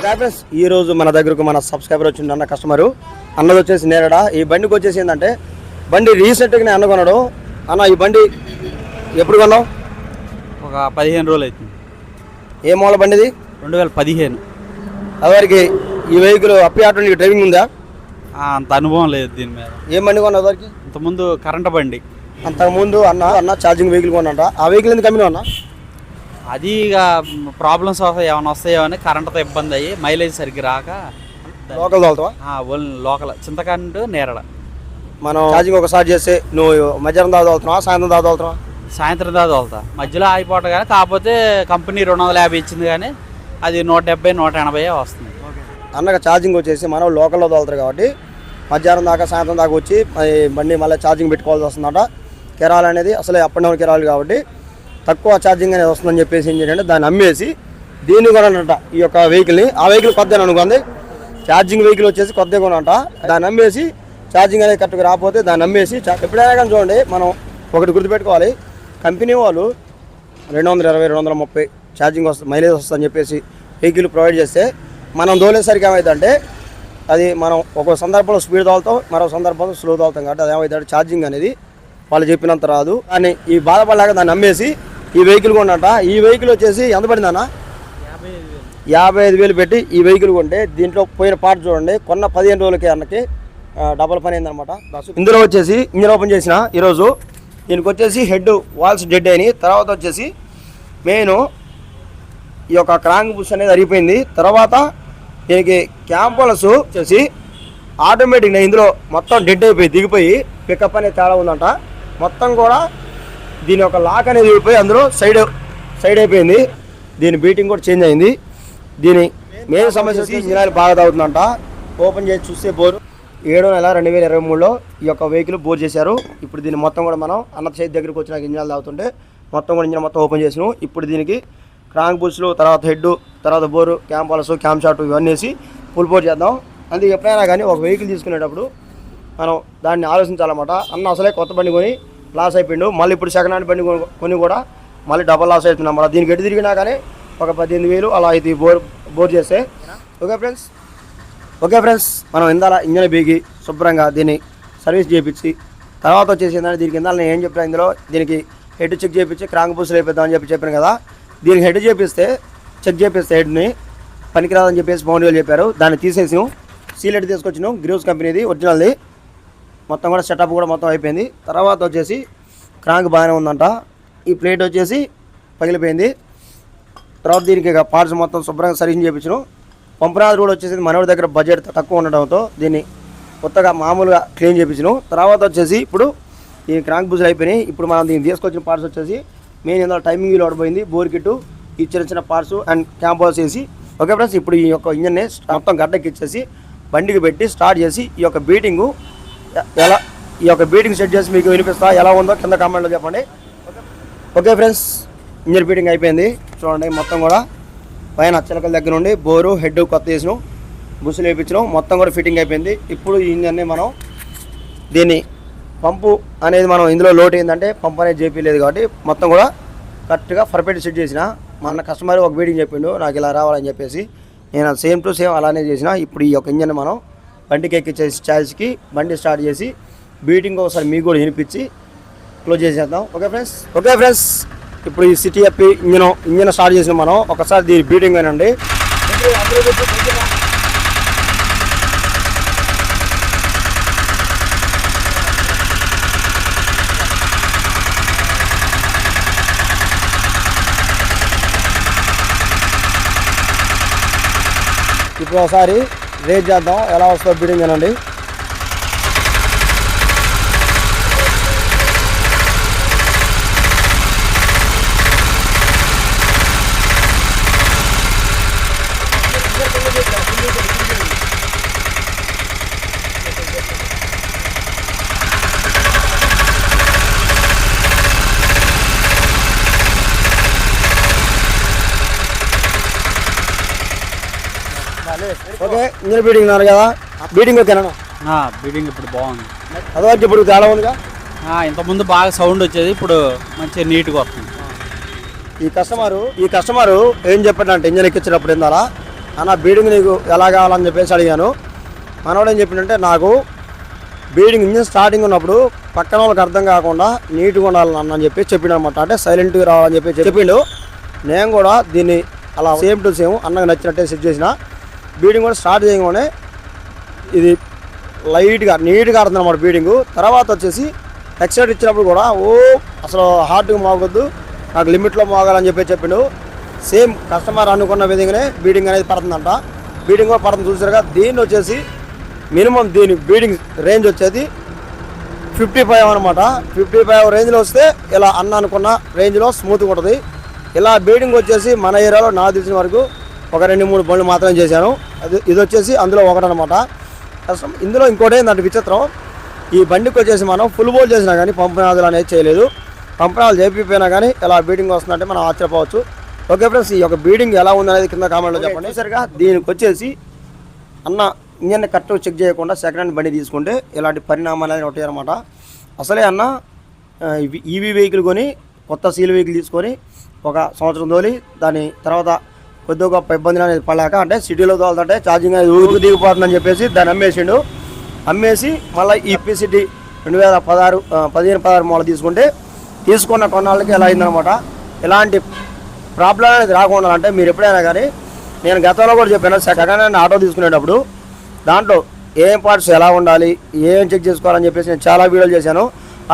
ఈ రోజు మన దగ్గరకు మన సబ్స్క్రైబర్ వచ్చింది అన్న కస్టమరు అన్నది వచ్చేసి నేరడ ఈ బండికి వచ్చేసి ఏంటంటే బండి రీసెంట్గా నేను అన్న కొన్నాడు అన్న ఈ బండి ఎప్పుడు కొన్నావు ఒక 15 రోజులు అవుతుంది ఏ మోడల్ బండిది 2015 అదివరకు ఈ వెహికల్ అప్పి ఆటో నీకు డ్రైవింగ్ ఉందా అంత అనుభవం లేదు దీని మీద ఏం బండి కొన్నావు అదివరకు ఇంతకుముందు కరెంటు బండి అంతకుముందు అన్న ఛార్జింగ్ వెహికల్ కొన్నాంట ఆ వెహికల్ ఎందుకు అమ్మినా అన్న అది ఇక ప్రాబ్లమ్స్ ఏమైనా వస్తాయో అని కరెంటుతో ఇబ్బంది అయ్యి మైలేజ్ సరిగ్గా రాక లోకల్ తోలుతావా లోకల్ చింతకాండు నేరడ మనం ఛార్జింగ్ ఒకసారి చేస్తే నువ్వు మధ్యాహ్నం దాకా తోలుతున్నావా సాయంత్రం దాకా తోలుతున్నావా సాయంత్రం దాకా తోలుతా మధ్యలో ఆగిపోతా కానీ కాకపోతే కంపెనీ 250 ఇచ్చింది కానీ అది 170 180 వస్తుంది అన్నగా ఛార్జింగ్ వచ్చేసి మనం లోకల్లో తోలుతారు కాబట్టి మధ్యాహ్నం దాకా సాయంత్రం దాకా వచ్చి బండి మళ్ళీ ఛార్జింగ్ పెట్టుకోవాల్సి వస్తుందట కిరాలు అనేది అసలే అప్ అండ్ డౌన్ కిరాలు కాబట్టి తక్కువ ఛార్జింగ్ అనేది వస్తుందని చెప్పేసి ఏం చేయండి దాన్ని అమ్మేసి దీన్ని కొనంట ఈ యొక్క వెహికల్ని ఆ వెహికల్ కొద్దిగా అనుకుంది ఛార్జింగ్ వెహికల్ వచ్చేసి కొద్దిగా కొనంట దాన్ని అమ్మేసి ఛార్జింగ్ అనేది కరెక్ట్గా రాకపోతే దాన్ని అమ్మేసి ఎప్పుడైనా కానీ చూడండి మనం ఒకటి గుర్తుపెట్టుకోవాలి కంపెనీ వాళ్ళు 220 230 ఛార్జింగ్ వస్తుంది మైలేజ్ వస్తుందని చెప్పేసి వెహికల్ ప్రొవైడ్ చేస్తే మనం దోలేసరికి ఏమవుతుందంటే అది మనం ఒక సందర్భంలో స్పీడ్ తోలుతాం మరో సందర్భంలో స్లో తోలుతాం కాబట్టి అది ఏమవుతుంది ఛార్జింగ్ అనేది వాళ్ళు చెప్పినంత రాదు అని ఈ బాధపడలేక దాన్ని అమ్మేసి ఈ వెహికల్ కొన్నట ఈ వెహికల్ వచ్చేసి ఎంత పడిందన్న 55,000 పెట్టి ఈ వెహికల్ కొంటే దీంట్లో పోయిన పార్ట్ చూడండి కొన్న 15 రోజులకి అన్నకి డబల్ పని అయిందనమాట ఇందులో వచ్చేసి ఇంజిన్ ఓపెన్ చేసిన ఈరోజు దీనికి వచ్చేసి హెడ్ వాల్స్ డెడ్ అయినాయి తర్వాత వచ్చేసి మెయిన్ ఈ యొక్క క్రాంక్ బుష్ అనేది అరిగిపోయింది తర్వాత దీనికి క్యాంపల్స్ వచ్చేసి ఆటోమేటిక్గా ఇందులో మొత్తం డెడ్ అయిపోయి దిగిపోయి పికప్ అనేది తేడా ఉందంట మొత్తం కూడా దీని యొక్క లాక్ అనేది దిగిపోయి అందులో సైడ్ అయిపోయింది దీని బీటింగ్ కూడా చేంజ్ అయింది దీని మెయిన్ సమస్య వచ్చి ఇంజిన్ ఆయిల్ బాగా తాగుతుందంట ఓపెన్ చేసి చూస్తే బోరు 7/2023లో ఈ యొక్క వెహికల్ బోర్ చేశారు ఇప్పుడు దీన్ని మొత్తం కూడా మనం అన్న చేతి దగ్గరికి వచ్చిన ఇంజిన్ ఆయిల్ తాగుతుంటే మొత్తం కూడా ఇంజిన్ మొత్తం ఓపెన్ చేసినాం ఇప్పుడు దీనికి క్రాంక్ బుష్లు తర్వాత హెడ్ తర్వాత బోరు క్యాంపాలస్ క్యామ్ షాట్ ఇవన్నీ వేసి ఫుల్ బోర్ చేద్దాం అందుకే ఎప్పుడైనా కానీ ఒక వెహికల్ తీసుకునేటప్పుడు మనం దాన్ని ఆలోచించాలన్నమాట అన్న అసలే కొత్త బండి కొని లాస్ అయిపోయిండు మళ్ళీ ఇప్పుడు సెకండ్ హ్యాండ్ బండి కొని కూడా మళ్ళీ డబల్ లాస్ అవుతుంది అన్నమాట దీనికి ఎటు తిరిగినా కానీ ఒక 18,000 అలా అయితే బోర్ చేస్తే ఓకే ఫ్రెండ్స్ మనం ఇందాల ఇంజన్ బీగి శుభ్రంగా దీన్ని సర్వీస్ చేయించి తర్వాత వచ్చేసి ఏంటంటే దీనికి ఇందాల నేను ఏం చెప్పాను ఇందులో దీనికి హెడ్ చెక్ చేయించి క్రాంక్ బుష్లు అయిపోద్దామని చెప్పాను కదా దీనికి హెడ్ చెక్ చేపిస్తే హెడ్ని పనికిరాదని చెప్పేసి బౌండరీలు చెప్పారు దాన్ని తీసేసాం సీలెట్ తీసుకొచ్చినాం గ్రీవ్స్ కంపెనీది ఒరిజినల్ది మొత్తం కూడా సెటప్ కూడా మొత్తం అయిపోయింది తర్వాత వచ్చేసి క్రాంక్ బాగానే ఉందంట ఈ ప్లేట్ వచ్చేసి పగిలిపోయింది తర్వాత దీనికి పార్ట్స్ మొత్తం శుభ్రంగా సర్వీసింగ్ చేయించినాం పంపరాజు కూడా వచ్చేసి మనోడి దగ్గర బడ్జెట్ తక్కువ ఉండడంతో దీన్ని కొత్తగా మామూలుగా క్లీన్ చేయించినాం తర్వాత వచ్చేసి ఇప్పుడు ఈ క్రాంక్ బుష్లు అయిపోయినాయి ఇప్పుడు మనం దీన్ని తీసుకొచ్చిన పార్ట్స్ వచ్చేసి మెయిన్ ఏదో టైమింగ్ వీల్ ఓడిపోయింది బోర్ కిట్టు ఈ చిన్న పార్ట్స్ అండ్ క్యాంపస్ వేసి ఓకే ఫ్రెండ్స్ ఇప్పుడు ఈ యొక్క ఇంజన్ని మొత్తం గడ్డకి ఇచ్చేసి బండికి పెట్టి స్టార్ట్ చేసి ఈ యొక్క బీటింగ్ సెట్ చేసి మీకు వినిపిస్తా ఎలా ఉందో కింద కామెంట్లో చెప్పండి ఓకే ఫ్రెండ్స్ ఇంజన్ బీటింగ్ అయిపోయింది చూడండి మొత్తం కూడా పైన చిలకల దగ్గర నుండి బోరు హెడ్ కొత్త వేసినాం బుష్లు వేయించినాం మొత్తం కూడా ఫిట్టింగ్ అయిపోయింది ఇప్పుడు ఈ ఇంజన్ని మనం దీన్ని పంపు అనేది మనం ఇందులో లోడ్ అయిందంటే పంపు అనేది చేపించలేదు కాబట్టి మొత్తం కూడా కరెక్ట్గా పర్ఫెక్ట్ సెట్ చేసిన మన కస్టమర్ ఒక బీటింగ్ చెప్పిండు నాకు ఇలా రావాలని చెప్పేసి నేను సేమ్ టు సేమ్ అలానే చేసిన ఇప్పుడు ఈ యొక్క ఇంజన్ మనం బండికి ఎక్కించేసి ఛార్జ్కి బండి స్టార్ట్ చేసి బీటింగ్ ఒకసారి మీకు కూడా వినిపించి క్లోజ్ చేసేద్దాం ఓకే ఫ్రెండ్స్ ఇప్పుడు ఈ సిటీ అప్పి ఇంజన్ స్టార్ట్ చేసిన మనం ఒకసారి దీని బీటింగ్ అనండి ఇప్పుడు ఒకసారి రేట్ చేద్దాం ఎలా వస్తుందో బీటింగ్ అనండి ఓకే ఇంజన్ బీటింగ్ ఉన్నారు కదా బీటింగ్ ఓకేనా బీటింగ్ ఇప్పుడు బాగుంది అదొకటి ఇప్పుడు చాలా ఉందిగా ఇంతకుముందు బాగా సౌండ్ వచ్చేది ఇప్పుడు మంచిగా నీట్గా వస్తుంది ఈ కస్టమరు ఏం చెప్పాడంటే ఇంజన్ ఎక్కించేటప్పుడు ఏందాలా అన్న బీడింగ్ నీకు ఎలా కావాలని చెప్పేసి అడిగాను. మనవాడు ఏం చెప్పిందంటే నాకు బీడింగ్ ఇంజిన్ స్టార్టింగ్ ఉన్నప్పుడు పక్కన వాళ్ళకి అర్థం కాకుండా నీట్గా ఉండాలని అని చెప్పి చెప్పిండు అనమాట. అంటే సైలెంట్గా రావాలని చెప్పి చెప్పిండు. నేను కూడా దీన్ని అలా సేమ్ టు సేమ్ అన్నకు నచ్చినట్టే సెట్ చేసిన. బీడింగ్ కూడా స్టార్ట్ చేయగానే ఇది లైట్గా నీట్గా ఆడుతుంది అన్నమాట బీడింగు. తర్వాత వచ్చేసి ఎక్సైట్ ఇచ్చినప్పుడు కూడా అసలు హార్డ్గా మోగొద్దు, నాకు లిమిట్లో మోగాలని చెప్పి చెప్పిండు. సేమ్ కస్టమర్ అనుకున్న విధంగానే బీడింగ్ అనేది పడుతుందంట. బీడింగ్ కూడా పడుతుంది చూసారుగా. దీన్ని వచ్చేసి మినిమం దీని బీడింగ్ రేంజ్ వచ్చేది 55 అనమాట. 55 రేంజ్లో వస్తే ఇలా అన్న అనుకున్న రేంజ్లో స్మూత్గా ఉంటుంది. ఇలా బీడింగ్ వచ్చేసి మన ఏరియాలో నాకు తెలిసిన వరకు ఒక 2-3 బండ్లు మాత్రం చేశాను. ఇది వచ్చేసి అందులో ఒకటనమాట. కష్టం ఇందులో ఇంకోటి ఏంటంటే విచిత్రం, ఈ బండికి వచ్చేసి మనం ఫుల్ బోల్ చేసినా కానీ పంపనాదులు అనేది చేయలేదు. పంపనాలు చేపిపోయినా కానీ ఇలా బీడింగ్ వస్తుందంటే మనం ఆశ్చర్యపోవచ్చు. ఓకే ఫ్రెండ్స్, ఈ యొక్క బీడింగ్ ఎలా ఉందనేది కింద కామెంట్లో చెప్పండి. సరిగా దీనికి వచ్చేసి అన్న ఇంజన్ కరెక్ట్ చెక్ చేయకుండా సెకండ్ హ్యాండ్ బండి తీసుకుంటే ఇలాంటి పరిణామాలు అనేది ఉంటాయి అనమాట. అసలే అన్న ఈవీ వెహికల్ కొని కొత్త సీల్ వెహికల్ తీసుకొని 1 సంవత్సరం తోలి దాని తర్వాత కొద్దిగా గొప్ప ఇబ్బందులు అనేది పడలేక, అంటే సిటీలో తోలుతుంటే ఛార్జింగ్ అనేది ఊరికి దిగిపోతుందని చెప్పేసి దాన్ని అమ్మేసిండు. అమ్మేసి మళ్ళీ ఈ పిసిటీ 2015-16 మోడల్ తీసుకున్న కొన్నాళ్ళకి ఎలా అయిందనమాట. ఇలాంటి ప్రాబ్లం అనేది రాకుండా అంటే మీరు ఎప్పుడైనా కానీ, నేను గతంలో కూడా చెప్పాను, సెకండ్ హ్యాండ్ ఆటో తీసుకునేటప్పుడు దాంట్లో ఏం పార్ట్స్ ఎలా ఉండాలి, ఏం చెక్ చేసుకోవాలని చెప్పేసి నేను చాలా వీడియోలు చేశాను.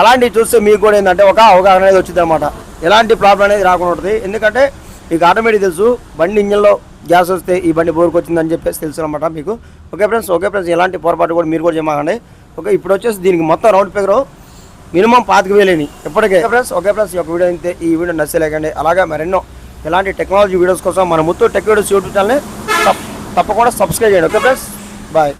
అలాంటివి చూస్తే మీకు కూడా ఏంటంటే ఒక అవగాహన అనేది వచ్చింది అనమాట. ఎలాంటి ప్రాబ్లం అనేది రాకుండా ఉంటుంది. ఎందుకంటే మీకు ఆటోమేటిక్ తెలుసు, బండి ఇంజన్లో గ్యాస్ వస్తే ఈ బండి బోర్కి వచ్చిందని చెప్పేసి తెలుసు అనమాట మీకు. ఓకే ఫ్రెండ్స్, ఎలాంటి పొరపాటు కూడా మీరు కూడా చేయమాకండి. ఓకే, ఇప్పుడు వచ్చేసి దీనికి మొత్తం రౌండ్ ఫిగర్ మినిమం 25,000 ఇప్పటికే. ఫ్రెండ్స్, ఈ యొక్క వీడియో అయితే ఈ వీడియో నచ్చలేకండి. అలాగే మరెన్నో ఇలాంటి టెక్నాలజీ వీడియోస్ కోసం మన ముత్తూట్ టెక్ వీడియోస్ యూట్యూబ్ ఛానల్ని తప్పకుండా సబ్స్క్రైబ్ చేయండి. Okay friends, bye.